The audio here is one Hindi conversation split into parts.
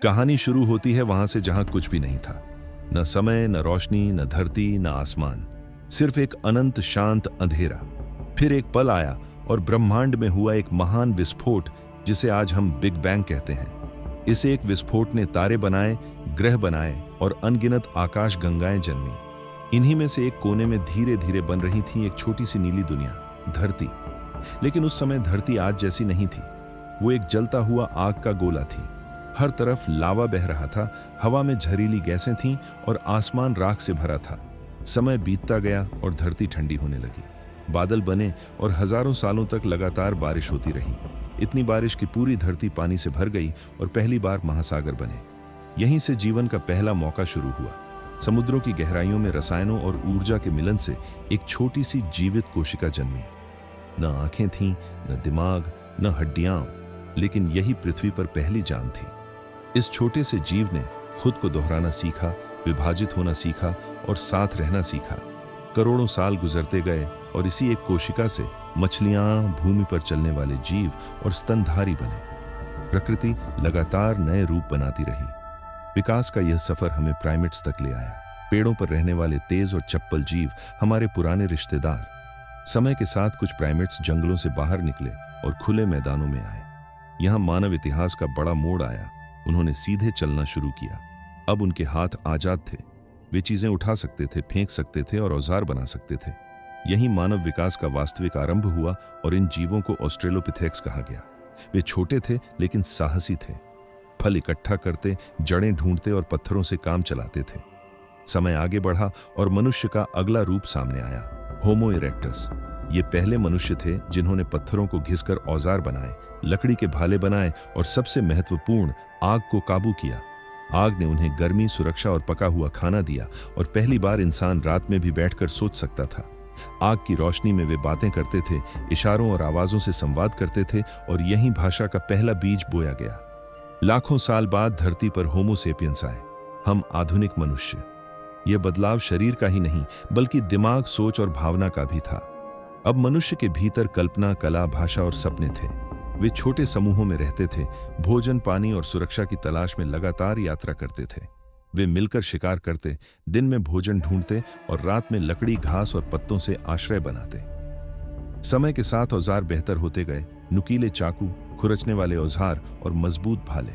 कहानी शुरू होती है वहां से जहां कुछ भी नहीं था। न समय, न रोशनी, न धरती, न आसमान, सिर्फ एक अनंत शांत अंधेरा। फिर एक पल आया और ब्रह्मांड में हुआ एक महान विस्फोट जिसे आज हम बिग बैंग कहते हैं। इस एक विस्फोट ने तारे बनाए, ग्रह बनाए और अनगिनत आकाश गंगाएं जन्मी। इन्हीं में से एक कोने में धीरे धीरे बन रही थी एक छोटी सी नीली दुनिया, धरती। लेकिन उस समय धरती आज जैसी नहीं थी। वो एक जलता हुआ आग का गोला थी। हर तरफ लावा बह रहा था, हवा में जहरीली गैसें थीं और आसमान राख से भरा था। समय बीतता गया और धरती ठंडी होने लगी। बादल बने और हजारों सालों तक लगातार बारिश होती रही। इतनी बारिश कि पूरी धरती पानी से भर गई और पहली बार महासागर बने। यहीं से जीवन का पहला मौका शुरू हुआ। समुद्रों की गहराइयों में रसायनों और ऊर्जा के मिलन से एक छोटी सी जीवित कोशिका जन्मी। न आंखें थीं, न दिमाग, न हड्डियां, लेकिन यही पृथ्वी पर पहली जान थी। इस छोटे से जीव ने खुद को दोहराना सीखा, विभाजित होना सीखा और साथ रहना सीखा। करोड़ों साल गुजरते गए और इसी एक कोशिका से मछलियां, भूमि पर चलने वाले जीव और स्तनधारी बने। प्रकृति लगातार नए रूप बनाती रही। विकास का यह सफर हमें प्राइमेट्स तक ले आया। पेड़ों पर रहने वाले तेज और चप्पल जीव, हमारे पुराने रिश्तेदार। समय के साथ कुछ प्राइमेट्स जंगलों से बाहर निकले और खुले मैदानों में आए। यहां मानव इतिहास का बड़ा मोड़ आया। उन्होंने सीधे चलना शुरू किया। अब उनके हाथ आजाद थे। वे चीजें उठा सकते थे, फेंक सकते थे और औजार बना सकते थे। यहीं मानव विकास का वास्तविक आरंभ हुआ और इन जीवों को ऑस्ट्रेलोपिथेक्स कहा गया। वे छोटे थे लेकिन साहसी थे। फल इकट्ठा करते, जड़ें ढूंढते और पत्थरों से काम चलाते थे। समय आगे बढ़ा और मनुष्य का अगला रूप सामने आया, होमो इरेक्टस। ये पहले मनुष्य थे जिन्होंने पत्थरों को घिसकर औजार बनाए, लकड़ी के भाले बनाए और सबसे महत्वपूर्ण, आग को काबू किया। आग ने उन्हें गर्मी, सुरक्षा और पका हुआ खाना दिया और पहली बार इंसान रात में भी बैठकर सोच सकता था। आग की रोशनी में वे बातें करते थे, इशारों और आवाजों से संवाद करते थे और यहीं भाषा का पहला बीज बोया गया। लाखों साल बाद धरती पर होमो सेपियंस आए, हम आधुनिक मनुष्य। यह बदलाव शरीर का ही नहीं बल्कि दिमाग, सोच और भावना का भी था। अब मनुष्य के भीतर कल्पना, कला, भाषा और सपने थे। वे छोटे समूहों में रहते थे, भोजन, पानी और सुरक्षा की तलाश में लगातार यात्रा करते थे। वे मिलकर शिकार करते, दिन में भोजन ढूंढते और रात में लकड़ी, घास और पत्तों से आश्रय बनाते। समय के साथ औजार बेहतर होते गए, नुकीले चाकू, खुरचने वाले औजार और मजबूत भाले।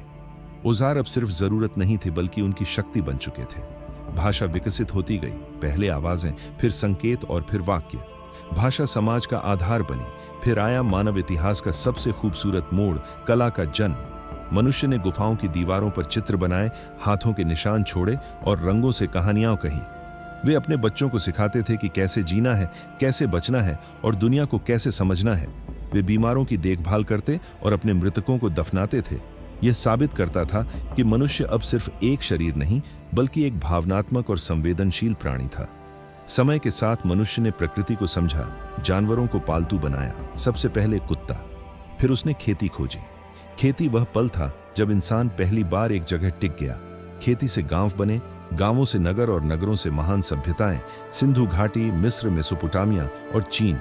औजार अब सिर्फ जरूरत नहीं थे बल्कि उनकी शक्ति बन चुके थे। भाषा विकसित होती गई, पहले आवाजें, फिर संकेत और फिर वाक्य। भाषा समाज का आधार बनी। फिर आया मानव इतिहास का सबसे खूबसूरत मोड़, कला का जन्म। मनुष्य ने गुफाओं की दीवारों पर चित्र बनाए, हाथों के निशान छोड़े और रंगों से कहानियां कही। वे अपने बच्चों को सिखाते थे कि कैसे जीना है, कैसे बचना है और दुनिया को कैसे समझना है। वे बीमारों की देखभाल करते और अपने मृतकों को दफनाते थे। यह साबित करता था कि मनुष्य अब सिर्फ एक शरीर नहीं बल्कि एक भावनात्मक और संवेदनशील प्राणी था। समय के साथ मनुष्य ने प्रकृति को समझा, जानवरों को पालतू बनाया, सबसे पहले कुत्ता। फिर उसने खेती खोजी। खेती वह पल था जब इंसान पहली बार एक जगह टिक गया। खेती से गांव बने, गांवों से नगर और नगरों से महान सभ्यताएं, सिंधु घाटी, मिस्र, मेसोपोटामिया और चीन।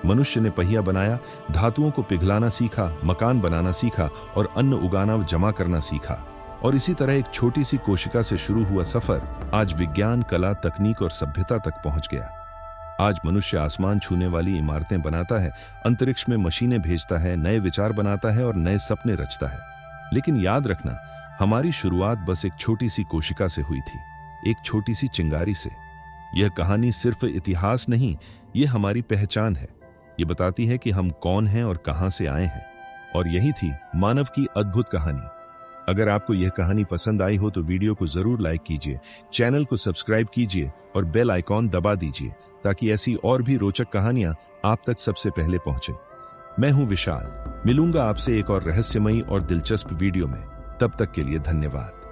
मनुष्य ने पहिया बनाया, धातुओं को पिघलाना सीखा, मकान बनाना सीखा और अन्न उगाना व जमा करना सीखा। और इसी तरह एक छोटी सी कोशिका से शुरू हुआ सफर आज विज्ञान, कला, तकनीक और सभ्यता तक पहुंच गया। आज मनुष्य आसमान छूने वाली इमारतें बनाता है, अंतरिक्ष में मशीनें भेजता है, नए विचार बनाता है और नए सपने रचता है। लेकिन याद रखना, हमारी शुरुआत बस एक छोटी सी कोशिका से हुई थी, एक छोटी सी चिंगारी से। यह कहानी सिर्फ इतिहास नहीं, यह हमारी पहचान है। ये बताती है कि हम कौन हैं और कहां से आए हैं। और यही थी मानव की अद्भुत कहानी। अगर आपको यह कहानी पसंद आई हो तो वीडियो को जरूर लाइक कीजिए, चैनल को सब्सक्राइब कीजिए और बेल आइकॉन दबा दीजिए ताकि ऐसी और भी रोचक कहानियां आप तक सबसे पहले पहुंचे। मैं हूं विशाल, मिलूंगा आपसे एक और रहस्यमयी और दिलचस्प वीडियो में। तब तक के लिए धन्यवाद।